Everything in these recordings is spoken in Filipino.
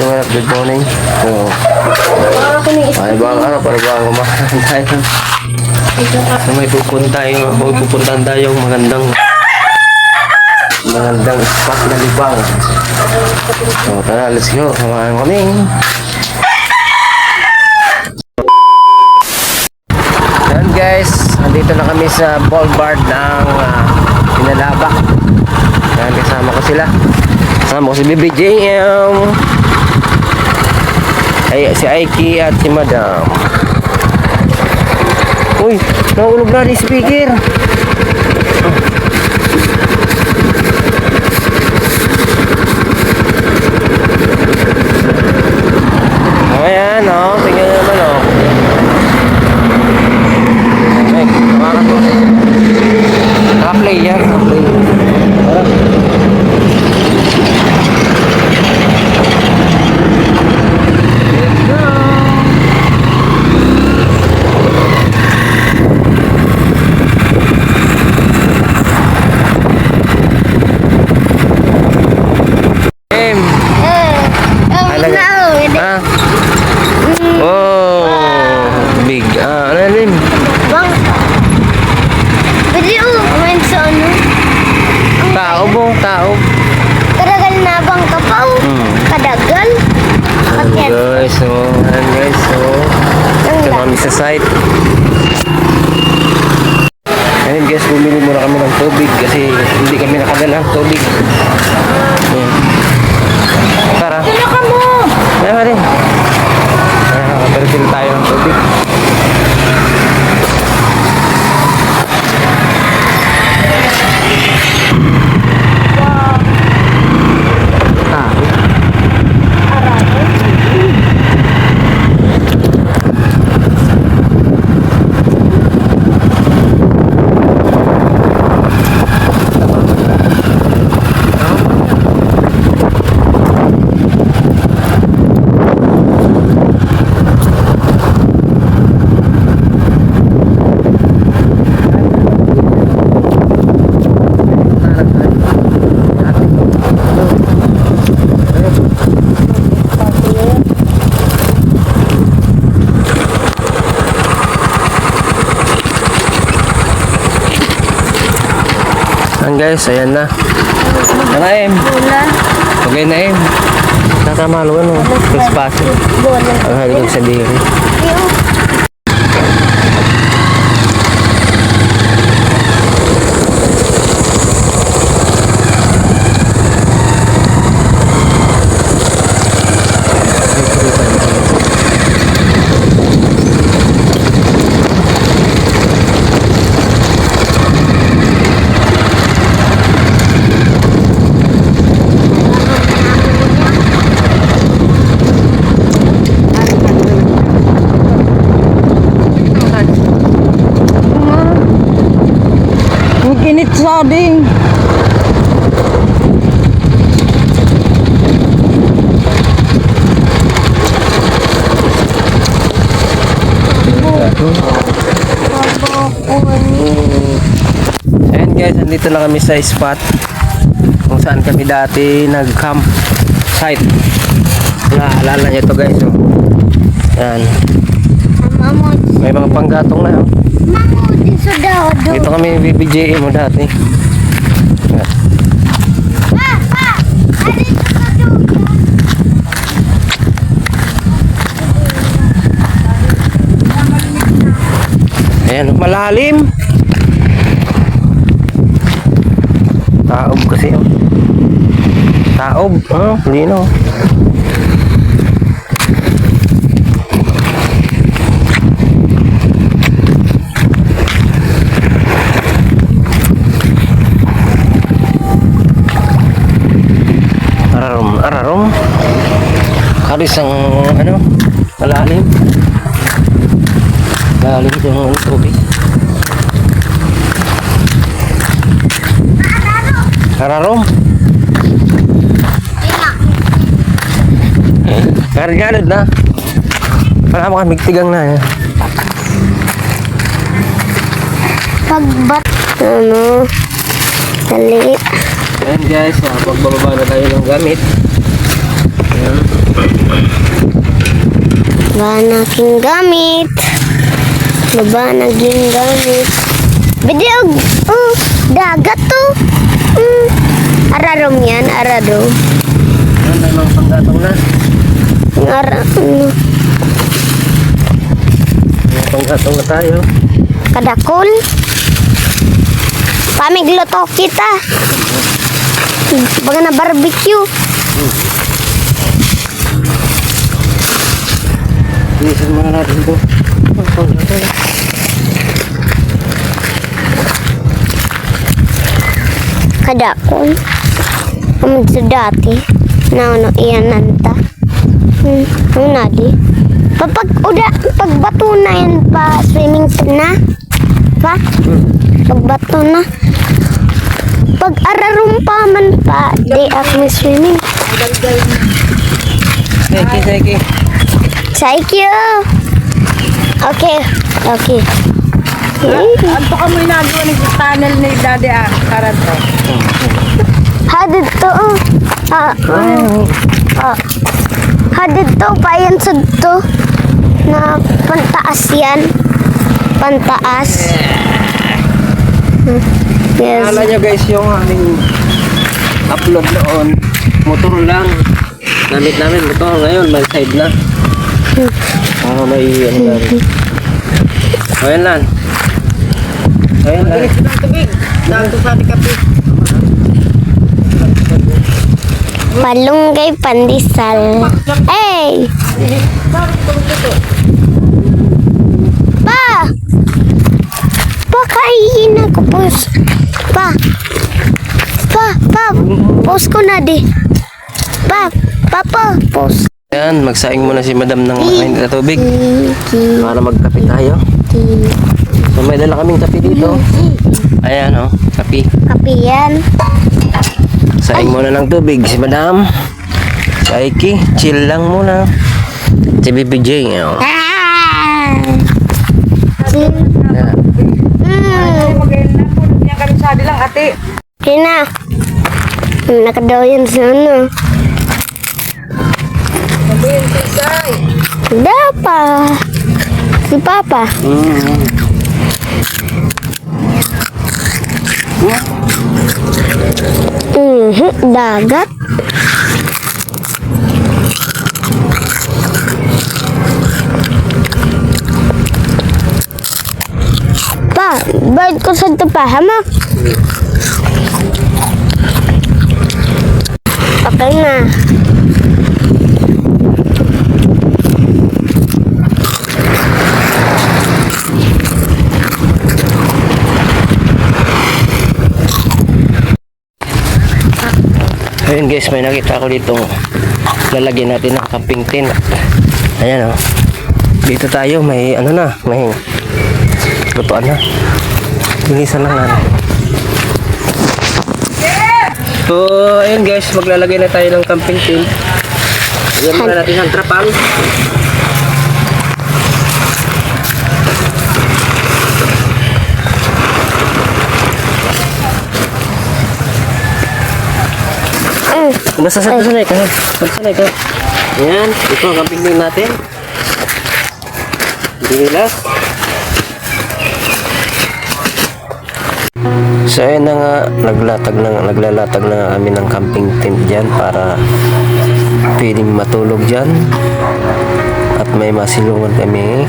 Good morning. So, parang kumakain tayo. So, may pupuntahan tayo magandang spot na libang. So, tara, let's go. Samahan kami. Yan guys, nandito na kami sa boulevard ng Pinalaba. Yan, kasama ko sila. Kasama ko si BBJM. Ay, si Aiki at si Madam. Uy, nahulog na rin speaker. Ayan, oh, tingnan naman, oh. Ay, makakatuwa. Naka-play yan, naka-play. Tao. Kadagal na bang kapaw? Kadagal? Guys, so, ito kami sa site. Ayun guys, bumili muna kami ng tubig kasi hindi kami nakadala ng tubig. Tara. Sino ka mo? Ayan rin. Pero tayo ng tubig. Guys, ayan na. Ano em? Okay na em. Nakamalo ano? Espacio. Ang halig sa diri. Init sabing. Ayan guys, nandito na kami sa spot kung saan kami dati nag-camp site. Naalala nyo ito guys, oh. Ayan. May mga panggatong na, oh. Dito kami BBJ mo dati. Ayan, malalim. Taob kasi. Taob. Oh, lino. Ararom. Karis ang ano, malalim. Malalim yung tubig. Ararom. Karganod na. Wala mo kami tigang na. Pagbat. Ano? Dali. Ayan guys, pagbababa na tayo ng gamit. Ayan. Baba naging gamit. Baba naging gamit. Bidiog. Dagat to. Ararom yan. Arado. Yan, may mga panggatong na. May panggatong na tayo. Kadakol. Pamigluto kita. Baga na barbecue. Bilisan muna natin ito. Panggatong. Kadakol. Amad sa dati. Naano iyan nanta. Ang nadi. Pagbato na yan pa swimming pool na. Pa? Pagbato na. Pag ararum pa man pa, di ako swimming. Saiki. Thank you. Okay. Anto ka mo inagawa ng tunnel ni Daddy Karanto. Hadid to. Hadid to pa yan sa to. Na pantaas yan. Pantaas. Yes. Alam nyo guys, yung aming upload noon, motor lang. Namit namin motor, ngayon may side na. May ano na rin. Ayan lang. Bilis ng tubig. Dahil sa ating kape. Malunggay pandesal. Hey! Pa! Pakain ako, pos. Pa! Pos ko na di. Papa, pos. Ayan, magsaing muna si madam ng mainit na tubig para magkape tayo. So may dala kaming kape dito. Ayan o, kape. Kape yan. Saing muna ng tubig si madam. Saiki, chill lang muna. Si BBJ. Oh. Ayan. Magayon na po niya kami sabi lang ate. Kina. Nakadaw yan sa ano. Sabihin si Sai. Dapa. Si Papa. Dagat. Pa, bayad ko sa tapahan mo. Okay na. Ayun guys, may nakita ko dito. Lalagyan natin ng camping tent. Ayan o. Dito tayo, may ano na, may lutuan na. Bilisan lang na. So, ayun guys, maglalagay na tayo ng camping tent. Ayan muna natin ang trapal. Basta sanay ka. Sanay ka. Ayan, ito ang camping tent natin. Binilas. So ayun na nga, naglalatag na kami ng camping tent dyan para pwedeng matulog dyan at may masilungan kami.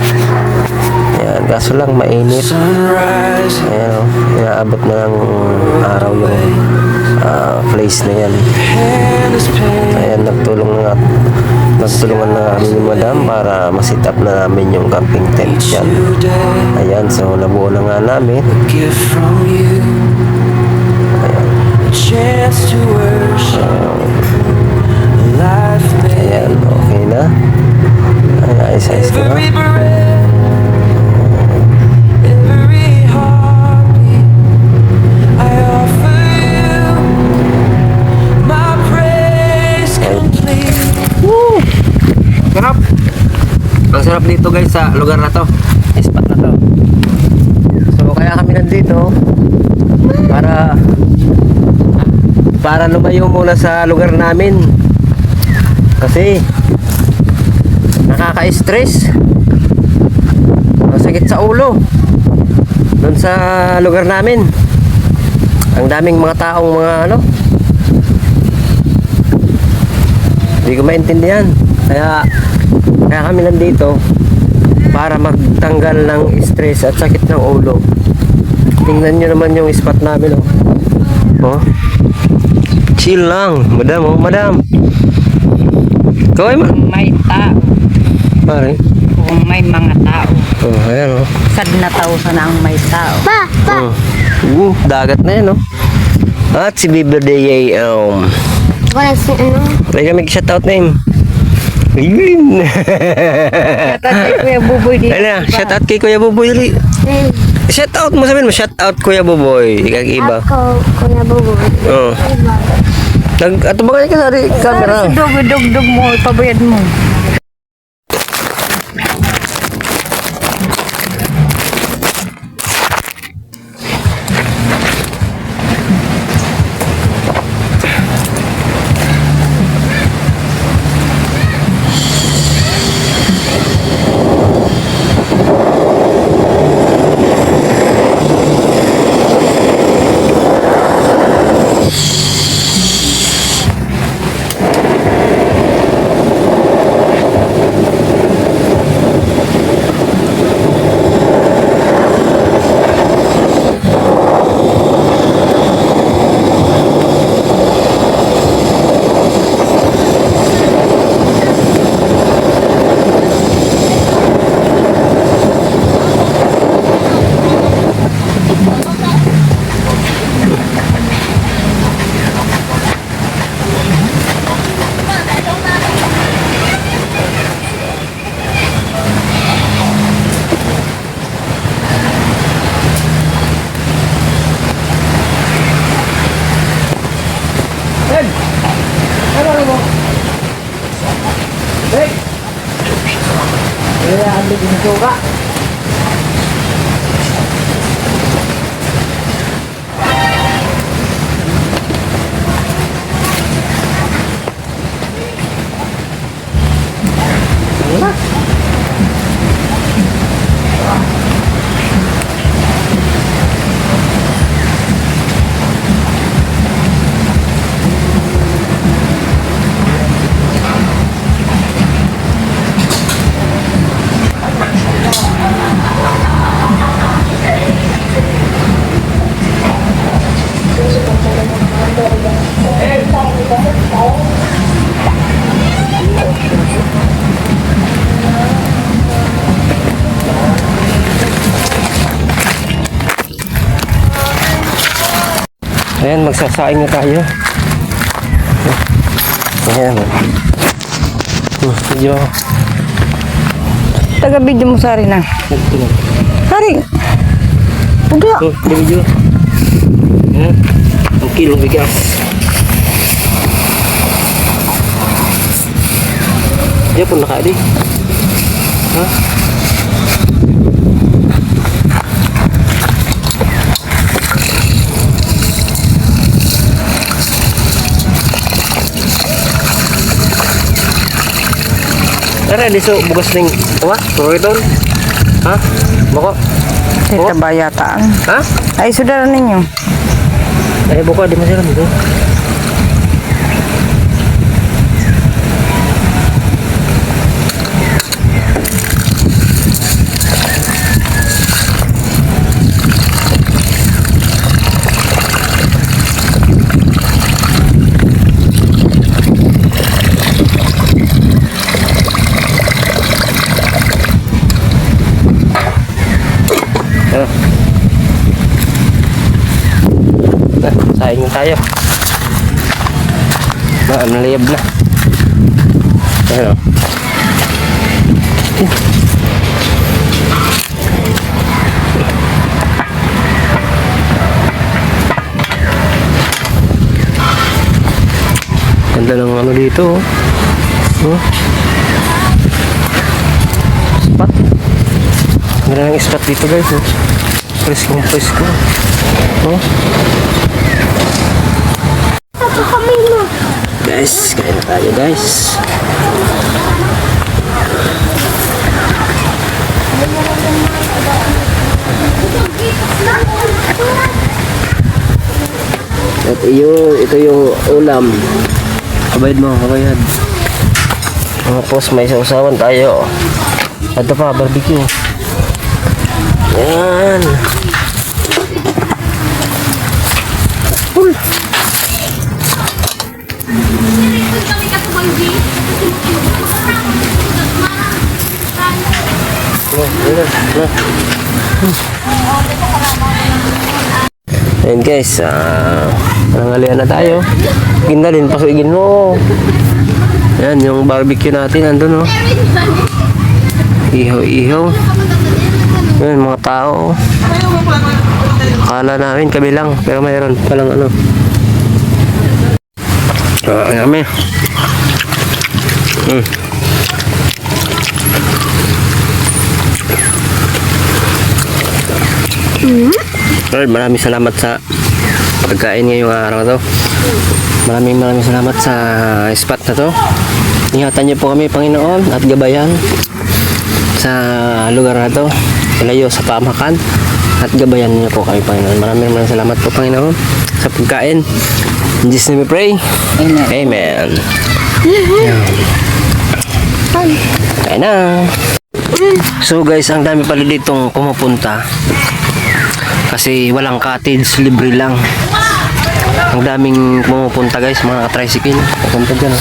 Ayan, kaso lang mainit. Ayan o, inaabot na ng araw yung place na yan. Ayan, nagtulungan na kami ni madam para masit up na namin yung camping tent dyan. Ayan, so nabuo na nga namin. Ayan, okay na. Ayan, ayos-ayos ko na. Sarap. Ang sarap dito guys sa lugar na to. Spot na to. So kaya kami nandito para lumayo muna sa lugar namin. Kasi nakaka-stress. Masakit sa ulo. Doon sa lugar namin. Ang daming mga taong mga ano. Hindi ko maintindihan. Kaya kami nandito para magtanggal ng stress at sakit ng ulo. Tingnan nyo naman yung spot namin, oh. Oh. Chill lang, madam, oh, madam. Ikaw ay May tao. pare. Kung may mga tao. Oh, ayan, oh. Sad na tao sana ang may tao. Pa, pa. Oh. Dagat na yan, oh. At si Bibi Day, Wala si ano. may kami shoutout name. Ayun. Tatay Kuya Buboy dito. Ano, shoutout kay Kuya Buboy. Shoutout mo, sabihin mo, shoutout Kuya Buboy. Kag iba. Ako, Kuya Buboy. Oo. Iba. Ato ba kayo ka sa camera? Dug-dug mo, ipabayad mo. Ayan, magsasaing na tayo. Ayan. Medyo Taga-video mo sa rin na. Hari. Uga. ito, medyo. Ayan. Ang kilong bigas. Diyan pun nakadi. Ha? Tara, diso bugas ning wa, tuloy ha? Bako. Kita bayataan. Ha? Ay, saudara ninyo. Ay, buka di masira dito. Saing tayo. Naliyab na. Ayan o. Ganda ng ano dito. Oh. Spot. Ganda ng spot dito guys. Oh. Presko. Oh. Guys, kain na tayo guys. At ito yung ulam. Kabayad mo, kabayad. Tapos may sausawan tayo. Ito pa, barbecue. Yan. Ayan guys, nanghalian na tayo. Ginda din, pasugin mo. Ayan, yung barbecue natin, nandun oh. Ihaw-ihaw. Ayan, mga tao. Akala namin kami lang, pero mayroon palang ano. Ang kami. Lord, maraming salamat sa pagkain ngayong araw to. Maraming salamat sa spot na to. Ingatan niyo po kami, Panginoon, at gabayan sa lugar na to. Malayo sa pamakan, at gabayan niyo po kami, Panginoon. Maraming salamat po, Panginoon, sa pagkain. In Jesus' name we pray. Amen. Amen. Kaya na. So guys, ang dami pala ditong pumupunta. Kasi walang cottage, libre lang. Ang daming pumupunta guys, mga tricycle. Pupunta dyan.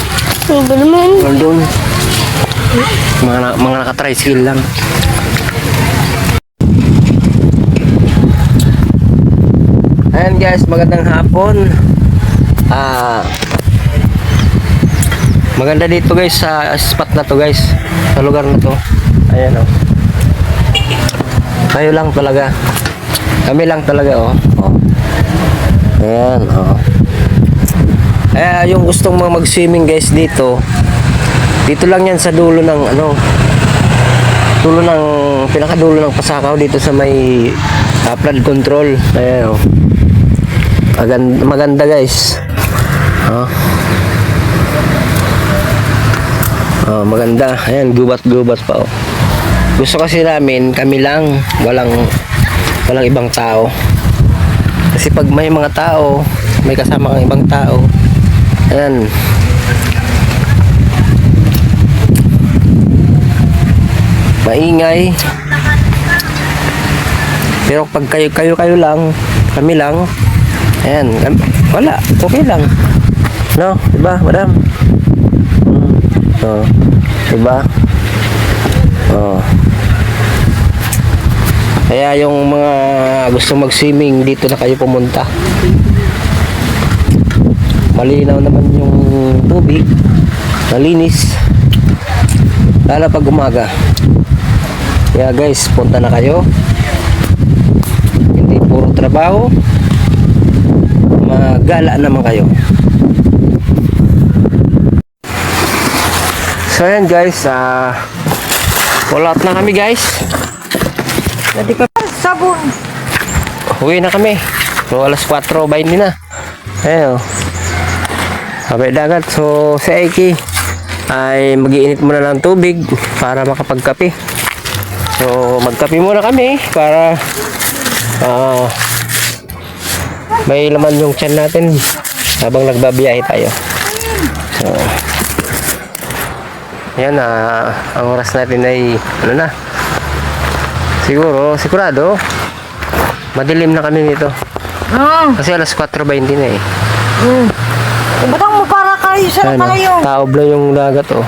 Libre naman. Nandun. Mga naka-tricycle lang. Ayan guys, magandang hapon. Maganda dito guys sa spot na to guys. Sa lugar na to. Ayan o. Kayo lang talaga. Kami lang talaga oh. Ayan oh. Yung gustong mga mag-swimming guys dito lang yan sa dulo ng ano, pinakadulo ng Pasakaw dito sa may flood control. Ayan oh. Maganda guys. Maganda. Ayan, gubat-gubat pa oh. Gusto kasi namin kami lang, walang ibang tao. Kasi pag may mga tao, may kasama kang ibang tao, ayan, maingay. Pero pag kayo lang, kami lang, ayan, wala, okay lang. No, diba, madam? Diba? Kaya yung mga gusto mag-swimming, dito na kayo pumunta. Malinaw naman yung tubig, malinis, lalo pag umaga. Kaya guys, punta na kayo. Hindi puro trabaho, magala naman kayo. So ayan guys, wala na kami guys. Hindi ka sabon. Uwi na kami. So alas 4:20 na. Ayan o. Sabay dagat. So si Aiki ay mag-iinit muna ng tubig para makapagkape. So magkape muna kami para may laman yung tiyan natin habang nagbabiyahe tayo. So yan ang oras natin ay ano na, sigurado madilim na kami nito kasi alas 4:20 na eh. Batang mo para kayo sa Ayan, kalayo. taob na yung dagat oh.